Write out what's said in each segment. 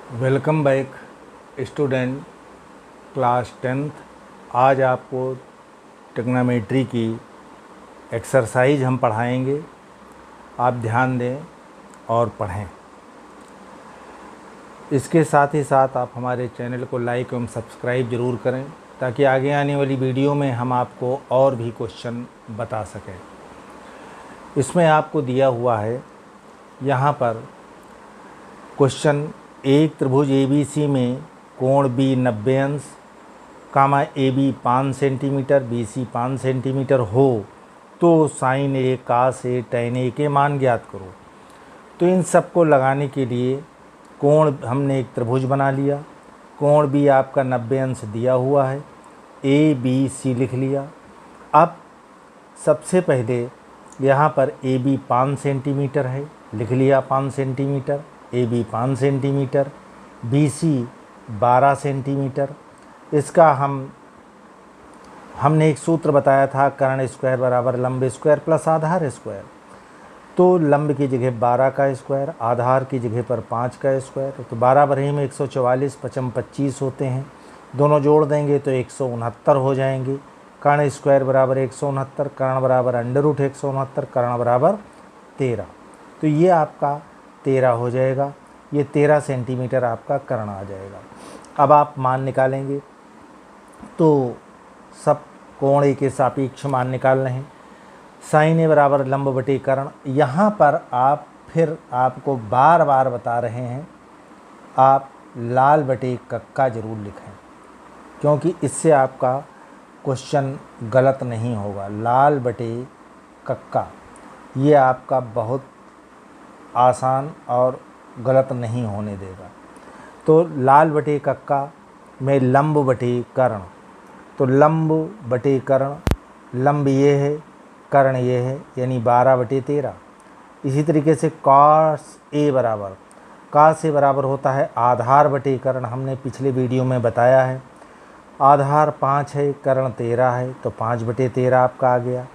Welcome back student class 10th। आज आपको trigonometry की एक्सरसाइज हम पढ़ाएंगे। आप ध्यान दें और पढ़ें। इसके साथ ही साथ आप हमारे चैनल को लाइक एवं सब्सक्राइब ज़रूर करें ताकि आगे आने वाली वीडियो में हम आपको और भी क्वेश्चन बता सकें। इसमें आपको दिया हुआ है यहाँ पर क्वेश्चन, एक त्रिभुज ABC में कोण B 90 अंश, कामा AB 5 सेंटीमीटर, BC 5 सेंटीमीटर हो तो sign A cos A tan A के मान ज्ञात करो। तो इन सब को लगाने के लिए कोण हमने एक त्रिभुज बना लिया। कोण B आपका 90 अंश दिया हुआ है, ABC लिख लिया। अब सबसे पहले यहाँ पर AB 5 सेंटीमीटर है, लिख लिया 5 centimetre. AB 5 centimetre, BC 12 centimetre. इसका हमने एक सूत्र बताया था, कर्ण स्क्वायर बराबर लंब स्क्वायर प्लस आधार स्क्वायर। तो लंब की जगह 12 का स्क्वायर, आधार की जगह पर 5 का स्क्वायर। तो 12 बरही में 144, 55 25 होते हैं। दोनों जोड़ देंगे तो 169 हो जाएंगे। कर्ण स्क्वायर बराबर 169, कर्ण बराबर अंडर रूट 169, कर्ण बराबर 13। तो ये आपका 13 हो जाएगा। ये 13 सेंटीमीटर आपका कर्ण आ जाएगा। अब आप मान निकालेंगे तो सब कोण ए के सापेक्ष मान निकालने हैं। साइन ए बराबर लंब बटे कर्ण। यहाँ पर आप फिर आपको बार बार बता रहे हैं, आप लाल बटे कक्का जरूर लिखें, क्योंकि इससे आपका क्वेश्चन गलत नहीं होगा। लाल बटे कक्का ये आपका बहुत आसान और गलत नहीं होने देगा। तो लाल बटे कक्का में लंब बटे कर्ण। तो लंब बटे कर्ण, लंब ये है, कर्ण ये है, यानी 12 बटे 13। इसी तरीके से कॉस ए बराबर होता है आधार बटे कर्ण। हमने पिछले वीडियो में बताया है, आधार 5 है, कर्ण 13 है, तो 5 बटे 13 आपका आ गया।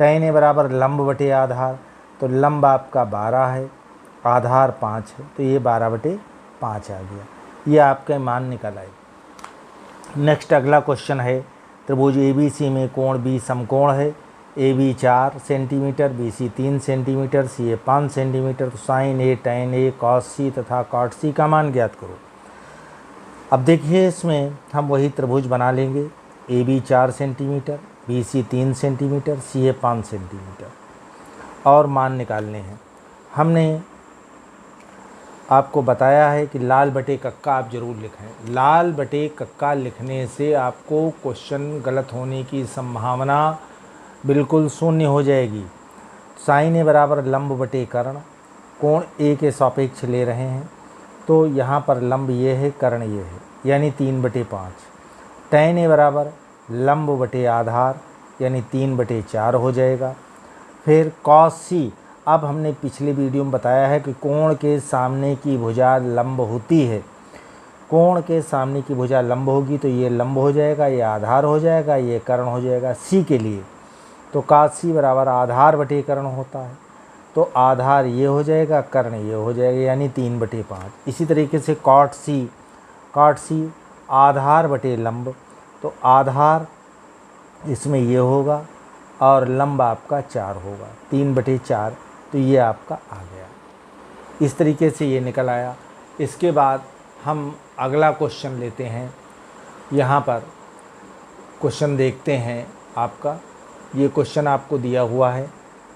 tan ए बराबर लंब बटे आधार। तो लंब आपका 12 है, आधार 5 है, तो ये 12 बटे 5 आ गया। ये आपके मान निकल आए। नेक्स्ट अगला क्वेश्चन है, त्रिभुज ABC में कोण B समकोण है। AB 4 centimetre, BC 3 centimetre, CA 5 centimetre. तो sign A tan A cos C तथा cot C का मान ज्ञात करो। अब देखिए, इसमें हम वही त्रिभुज बना लेंगे। AB 4 centimetre, BC 3 centimetre, CA 5 centimetre और मान निकालने हैं। हमने आपको बताया है कि लाल बटे कक्का आप ज़रूर लिखें। लाल बटे कक्का लिखने से आपको क्वेश्चन गलत होने की संभावना बिल्कुल शून्य हो जाएगी। साइन ए बराबर लंब बटे कर्ण, कोण ए के सापेक्ष ले रहे हैं, तो यहाँ पर लंब ये है, कर्ण ये है, यानी 3 बटे 5। tan ए बराबर लंब बटे आधार, यानी 3 बटे 4 हो जाएगा। फिर cos C, अब हमने पिछले वीडियो में बताया है कि कोण के सामने की भुजा लंब होती है। कोण के सामने की भुजा लंब होगी तो ये लंब हो जाएगा, ये आधार हो जाएगा, ये कर्ण हो जाएगा C के लिए। तो cos C बराबर आधार बटे कर्ण होता है। तो आधार ये हो जाएगा, कर्ण ये हो जाएगा, यानी 3 बटे 5। इसी तरीके से cot C आधार बटे लंब। तो आधार इसमें ये होगा और लंब आपका 4 होगा, 3 बटे 4। तो ये आपका आ गया। इस तरीके से ये निकल आया। इसके बाद हम अगला क्वेश्चन लेते हैं। यहाँ पर क्वेश्चन देखते हैं आपका। ये क्वेश्चन आपको दिया हुआ है,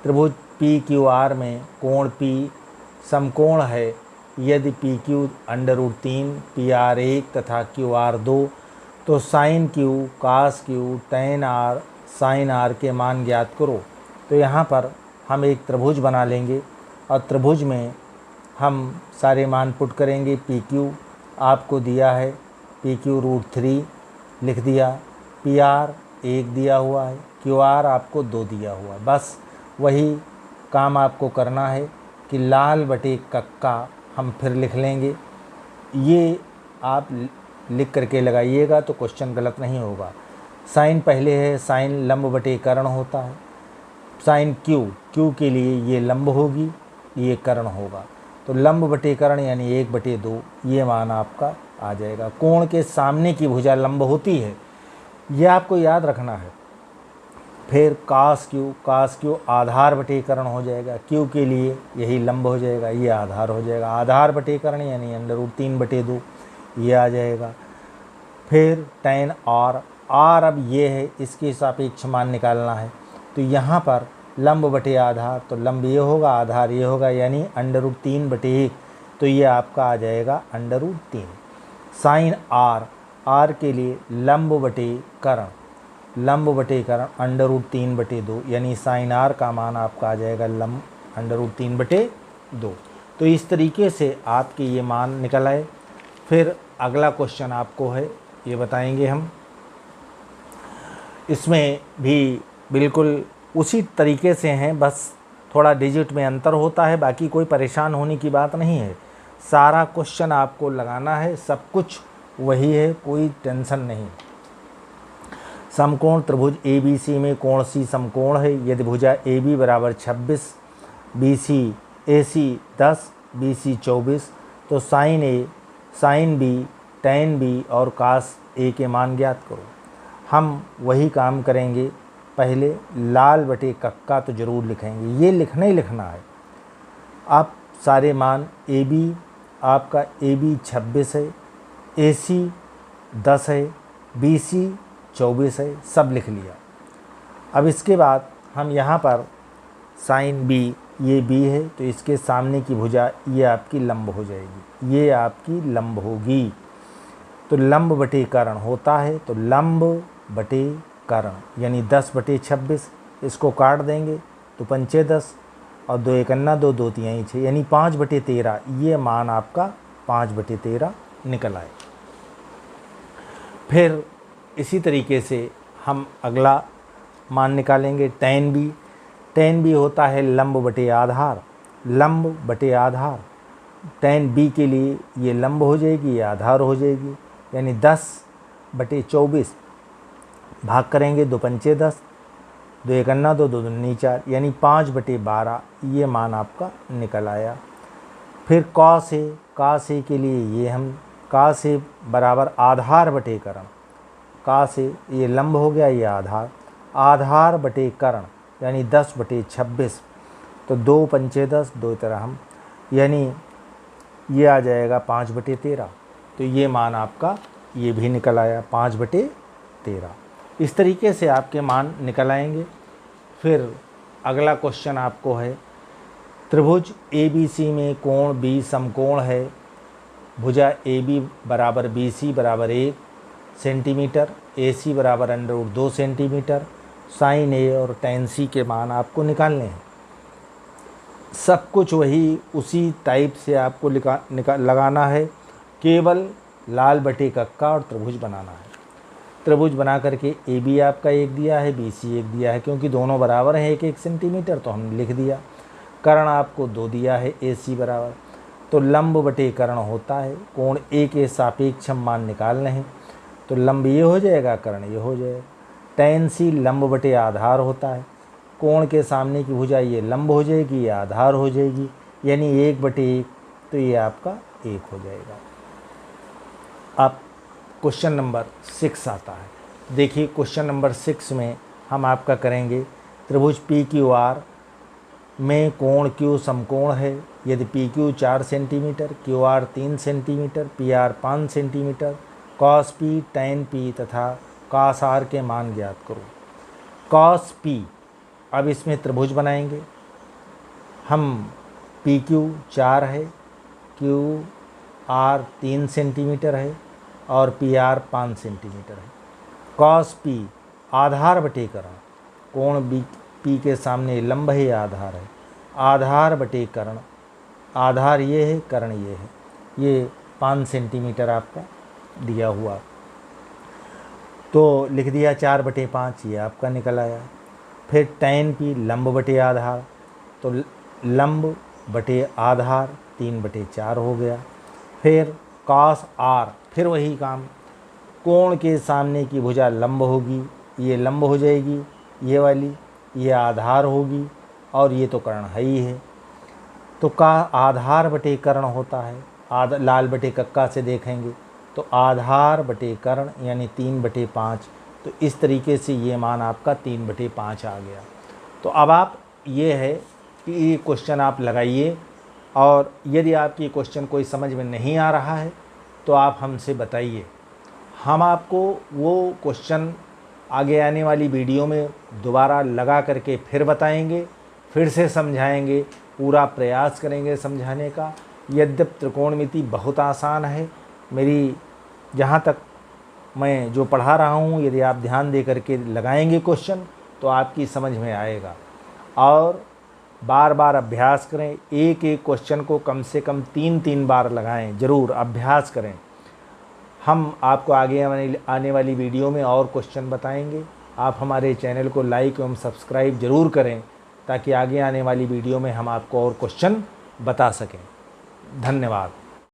त्रिभुज PQR में कोण P समकोण है यदि PQ √3 PR 1 तथा QR 2, तो sign Q cos Q tan R sin R के मान ज्ञात करो। तो यहाँ पर हम एक त्रिभुज बना लेंगे और त्रिभुज में हम सारे मान पुट करेंगे। PQ आपको दिया है, PQ √3 लिख दिया, PR 1 दिया हुआ है, QR आपको 2 दिया हुआ है। बस वही काम आपको करना है कि लाल बटे कक्का हम फिर लिख लेंगे। ये आप लिख करके लगाइएगा तो क्वेश्चन गलत नहीं होगा। साइन पहले है, साइन लंब बटे कर्ण होता है। साइन Q के लिए ये लंब होगी, ये कर्ण होगा। तो लंब बटे कर्ण यानी 1/2 ये मान आपका आ जाएगा। कोण के सामने की भुजा लंब होती है, ये आपको याद रखना है। फिर कास क्यू आधार बटे कर्ण हो जाएगा, क्यू के लिए यही लंब हो जाएगा, ये आधार हो जाएगा। आधार बटे कर्ण यानी √3/2 ये आ जाएगा। फिर tan r अब ये है, इसके सापेक्ष मान निकालना है, तो यहाँ पर लंब बटे आधार, तो लंब ये होगा, आधार ये होगा, यानी √3/1, तो ये आपका आ जाएगा √3। साइन r के लिए लंब बटे कर्ण √3/2 यानी साइन r का मान आपका आ जाएगा लंब √3/2। तो इस तरीके से आपके ये मान निकल आए। फिर अगला क्वेश्चन आपको है, ये बताएंगे हम। इसमें भी बिल्कुल उसी तरीके से हैं, बस थोड़ा डिजिट में अंतर होता है, बाकी कोई परेशान होने की बात नहीं है। सारा क्वेश्चन आपको लगाना है, सब कुछ वही है, कोई टेंशन नहीं। समकोण त्रिभुज ABC में कोण C समकोण है। यदि भुजा AB बराबर 26, BC AC 10, BC 24, तो sign A, sign B, tan B और कास A के मान ज्ञात करो। हम वही काम करेंगे, पहले लाल बटे कक्का तो ज़रूर लिखेंगे, ये लिखना ही लिखना है। आप सारे मान AB आपका AB 26 है, AC 10 है, BC 24 है, सब लिख लिया। अब इसके बाद हम यहाँ पर साइन B, ये B है, तो इसके सामने की भुजा ये आपकी लंब हो जाएगी, ये आपकी लंब होगी। तो लंब बटे कर्ण होता है, तो लंब बटे कर्ण यानी 10/26, इसको काट देंगे तो 5 10 और 2 1 2 2 3 6 यानी 5/13, ये मान आपका 5/13 निकल आए। फिर इसी तरीके से हम अगला मान निकालेंगे tan B होता है लंब बटे आधार, tan B के लिए ये लंब हो जाएगी, ये आधार हो जाएगी, यानी 10/24 भाग करेंगे 2 5 10, 2 1 2 2 2 4 यानी 5/12, ये मान आपका निकल आया। फिर cos A के लिए ये हम cos A बराबर आधार बटे कर्ण, cos A ये लंब हो गया, ये आधार बटे कर्ण यानी 10/26, तो 2 5 10 2 तरह हम यानी ये आ जाएगा 5/13, तो ये मान आपका ये भी निकल आया 5/13। इस तरीके से आपके मान निकल आएंगे। फिर अगला क्वेश्चन आपको है, त्रिभुज ABC में कोण B समकोण है। भुजा AB बराबर BC बराबर 1 सेंटीमीटर, AC बराबर √2 सेंटीमीटर। साइन A और tan C के मान आपको निकालने हैं। सब कुछ वही उसी टाइप से आपको लगाना है, केवल लाल बटे कक्का और त्रिभुज बनाना है। त्रिभुज बना करके AB आपका 1 दिया है, BC 1 दिया है, क्योंकि दोनों बराबर हैं 1 1 सेंटीमीटर, तो हमने लिख दिया। कर्ण आपको 2 दिया है, AC बराबर, तो लंब बटे कर्ण होता है। कोण A के सापेक्ष हम मान निकालने हैं, तो लंब ये हो जाएगा, कर्ण ये हो जाएगा। tan C लंब बटे आधार होता है। कोण के सामने की भुजा ये लंब हो जाएगी, ये आधार हो जाएगी, यानी 1/1, तो ये आपका 1 हो जाएगा। अब क्वेश्चन नंबर 6 आता है। देखिए क्वेश्चन नंबर 6 में हम आपका करेंगे, त्रिभुज PQR में कोण Q समकोण है। यदि PQ 4 centimetre, QR 3 centimetre, PR 5 centimetre, cos P, tan P तथा cos R के मान ज्ञात करो। cos P, अब इसमें त्रिभुज बनाएंगे हम। PQ 4 है, QR 3 सेंटीमीटर है और PR 5 सेंटीमीटर है। cos P आधार बटे कर्ण, कोण P के सामने लंब है, आधार है, आधार बटे कर्ण, आधार ये है, कर्ण ये है, ये 5 सेंटीमीटर आपका दिया हुआ, तो लिख दिया 4/5, ये आपका निकल आया। फिर tan P लंब बटे आधार, तो लंब बटे आधार 3/4 हो गया। फिर cos R, फिर वही काम, कोण के सामने की भुजा लंब होगी, ये लंब हो जाएगी, ये वाली, ये आधार होगी और ये तो कर्ण है ही है। तो का आधार बटे कर्ण होता है। लाल बटे कक्का से देखेंगे तो आधार बटे कर्ण यानी 3/5। तो इस तरीके से ये मान आपका 3/5 आ गया। तो अब आप ये है कि ये क्वेश्चन आप लगाइए, और यदि आपकी क्वेश्चन कोई समझ में नहीं आ रहा है तो आप हमसे बताइए, हम आपको वो क्वेश्चन आगे आने वाली वीडियो में दोबारा लगा करके फिर बताएंगे, फिर से समझाएंगे, पूरा प्रयास करेंगे समझाने का। यद्यपि त्रिकोणमिति बहुत आसान है, मेरी जहाँ तक मैं जो पढ़ा रहा हूँ, यदि आप ध्यान दे करके लगाएंगे क्वेश्चन तो आपकी समझ में आएगा। और बार बार अभ्यास करें, एक एक क्वेश्चन को कम से कम 3-3 बार लगाएं, ज़रूर अभ्यास करें। हम आपको आगे आने वाली वीडियो में और क्वेश्चन बताएंगे। आप हमारे चैनल को लाइक एवं सब्सक्राइब ज़रूर करें ताकि आगे आने वाली वीडियो में हम आपको और क्वेश्चन बता सकें। धन्यवाद।